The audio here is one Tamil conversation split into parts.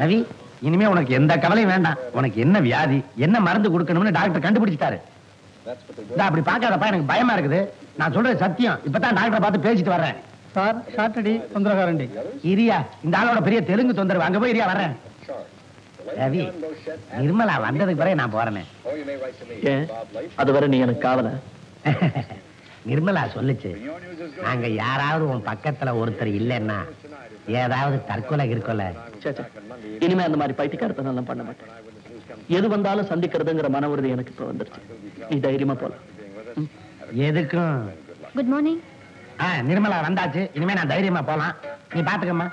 ரவி, இனிமே உனக்கு எந்த கவலையும் வேண்டாம். உனக்கு என்ன வியாதி, என்ன மருந்து கொடுக்கணும்னு டாக்டர் கண்டுபிடிச்சிட்டாரு. அப்படி பார்க்காதப்பா, எனக்கு பயமா இருக்குது. நான் சொல்றது சத்தியம். இப்பதான் டாக்டரை பார்த்து பேசிட்டு வர்றேன். சார், ஷார்ட்டடி தொந்தரகாரண்டி. இரியா, இந்த ஆளோட பெரிய தெலுங்கு தொந்தரவு. அங்க போய் இரியா, வர்றேன். ரவி, நிர்மலா வந்ததுக்கு பிறகு நான் போறேன். அது வரை நீ எனக்கு காவல. நிர்மலா சொல்லுச்சு, நாங்க யாராவது உன் பக்கத்துல ஒருத்தர் இல்லைன்னா ஏதாவது தற்கொலை இருக்கொலை. இனிமே அந்த மாதிரி பைத்தியக்காரத்தை நான் பண்ண மாட்டேன். எது வந்தாலும் சந்திக்கிறதுங்கிற மன உறுதி எனக்கு இப்ப வந்துருச்சு. நீ தைரியமா போலாம். எதுக்கும் குட் மார்னிங். நிர்மலா வந்தாச்சு. இனிமே நான் தைரியமா போலாம். நீ பாத்துக்கம்மா.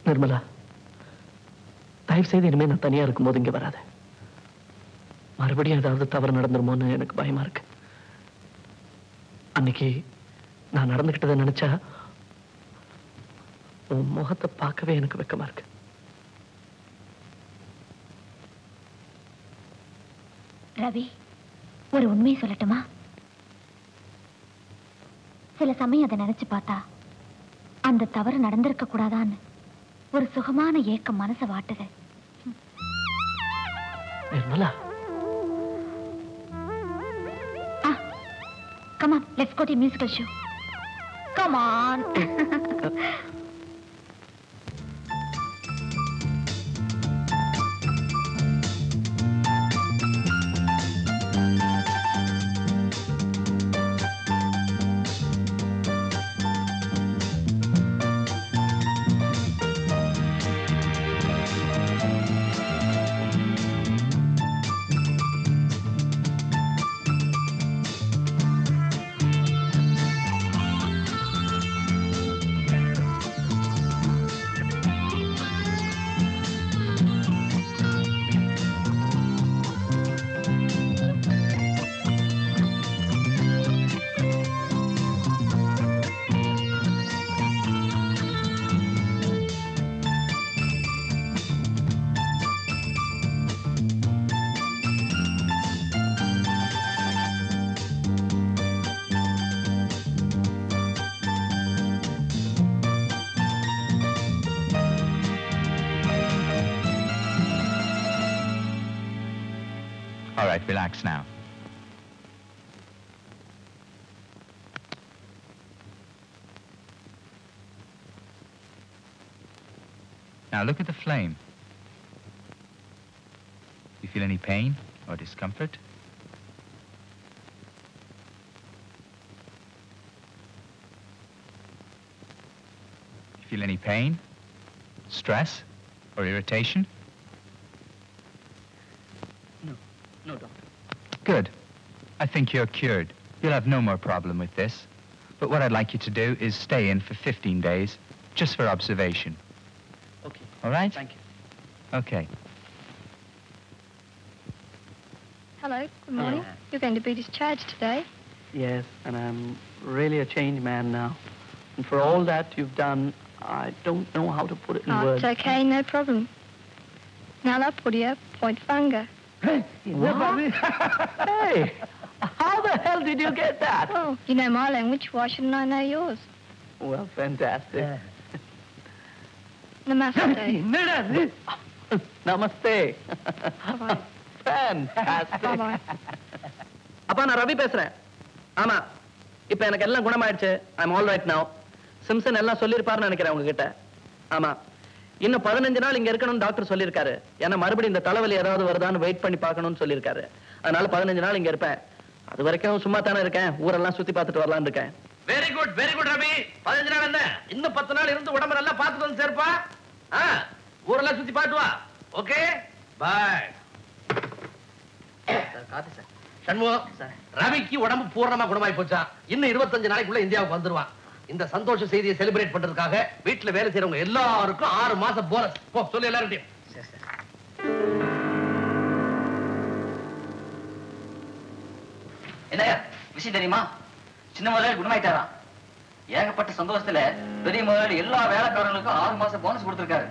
நிர்மலா, தயவு செய்து இனிமே நான் தனியா இருக்கும்போது இங்க வராத. மறுபடியும் ஏதாவது தவறு நடந்துருமோன்னு எனக்கு பயமா இருக்கு. அன்னைக்கு நான் நடந்துகிட்டதை நினைச்சா உன் முகத்தை பார்க்கவே எனக்கு வெக்கமா இருக்கு. ரவி, ஒரு உண்மையை சொல்லட்டுமா? சில சமயம் அதை நினைச்சு பார்த்தா அந்த தவறு நடந்திருக்க கூடாதான்னு ஒரு சுகமான ஏக்கம் மனசை வாட்டுது. Nirmala, come on, let's go to a musical show. Come on. All right, relax now. Now look at the flame. Do you feel any pain or discomfort? Do you feel any pain, stress, or irritation? No, doctor. Good. I think you're cured. You'll have no more problem with this. But what I'd like you to do is stay in for 15 days, just for observation. Okay. All right? Thank you. Okay. Hello, good morning. You're going to be discharged today. Yes, and I'm really a changed man now. And for all that you've done, I don't know how to put it in words. It's okay, no problem. Now they'll put you point finger. Hey, hey, how the hell did you get that? Well, you know my language, why shouldn't I know yours? Well, fantastic. Namaste. Namaste. Bye-bye. Fantastic. Bye-bye. அப்பா, நான் ரவி பேசுறேன். ஆமா, இப்ப எனக்கு எல்லாம் குணமாயிடுச்சு. I'm all right now. Simpson எல்லாம் சொல்லிருப்பாருன்னு நினைக்கிறேன் உங்ககிட்ட. ஆமா, இன்னும் 15 நாள் இங்க இருக்கணும்னு டாக்டர் சொல்லிருக்காரு. ஏன்னா மறுபடியும் இந்த தலைவலி ஏதாவது வருதான்னு வெயிட் பண்ணி பார்க்கணும்னு சொல்லிருக்காரு. அதனால 15 நாள் இங்க இருப்பேன். அது வரைக்கும் சும்மா தானே இருக்கேன். ஊரெல்லாம் சுத்தி பார்த்துட்டு வரலான்னு இருக்கேன். Very good Ravi. 15 நாள் என்ன, இன்னும் 10 நாள் இருந்து உடம்பு நல்லா பார்த்துட்டு வந்து சேர்ப்பா. ஊரெல்லாம் சுத்தி பாட்டு வா. Okay, bye. Coffee sir. Shanmugam sir. ரவிக்கு உடம்பு பூர்ணமா குணமாயி போச்சா. இன்னும் 25 நாளைக்குள்ள இந்தியாவுக்கு வந்துருவான். இந்த சந்தோஷ செய்தியை செலிப்ரேட் பண்றதுக்காக வீட்டுல வேலை செய்யறவங்க எல்லாருக்கும் 6 மாசம் போனஸ். போ சொல்லு எல்லார்கிட்டயும். என்னையா விஷயம் தெரியுமா? சின்ன முதலாளி குணமாயிட்டாரா? ஏகப்பட்ட சந்தோஷத்துல பெரிய முதலாளி எல்லா வேலைக்காரங்களுக்கும் 6 மாசம் போனஸ் கொடுத்திருக்காரு.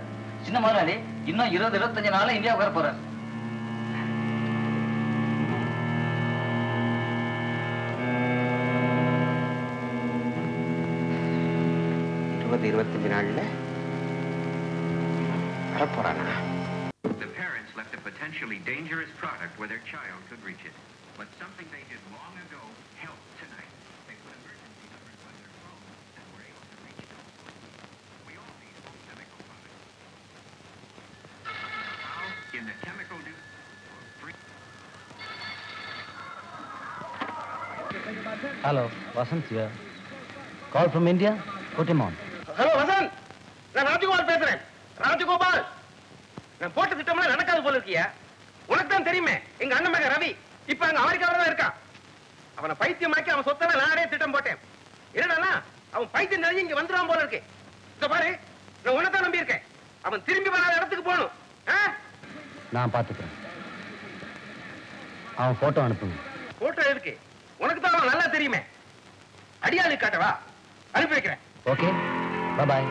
சின்ன முதலாளி இன்னும் 20-25 நாள்ல இந்தியாவுக்கு வர போறாரு. The parents left a potentially dangerous product where their child could reach it. But something they did long ago helped tonight. They put emergency numbers on their phones and were able to reach them. We all need home chemical products. Now, in the chemical news for free. Hello, Vasant here. Call from India? Put him on. Hello Vasanth, நான் ராஜகோபால் பேசுறேன். ராஜகோபால், நான் போட்ட திட்டம்லாம் நடக்காது போல இருக்கியா? உனக்கு தான் தெரியுமே, எங்க அண்ணன் மகன் ரவி இப்ப அங்க அமெரிக்காவில தான் இருக்கான். அவனை பைத்தியமாக்கி அவன் சொத்தனை நானே திட்டம் போட்டேன். என்னடா அவன் பைத்தியம் தெரிஞ்சு இங்க வந்துடுவான் போல இருக்கு. இத பாரு, நான் உன்னைத்தான் நம்பி இருக்கேன். அவன் திரும்பி வராத இடத்துக்கு போகணும். நான் பாத்துக்கிறேன். அவன் போட்டோ அனுப்புங்க. போட்டோ இருக்கு, உனக்கு தான் அவன் நல்லா தெரியுமே. அடியாளு காட்டவா? அனுப்பி வைக்கிறேன். Okay, bye.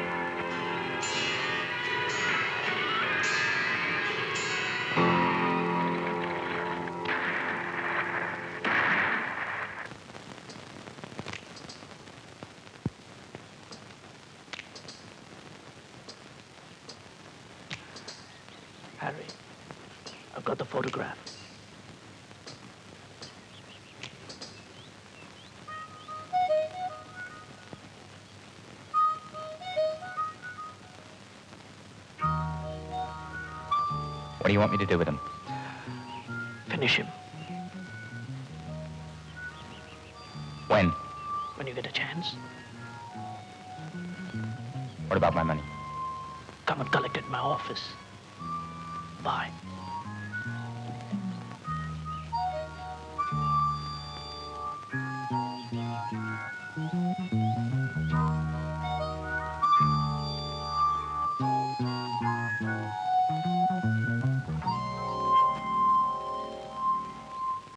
Harry, I've got the photograph. What do you want me to do with him? Finish him. When? When you get a chance. What about my money? Come and collect it at my office. Bye.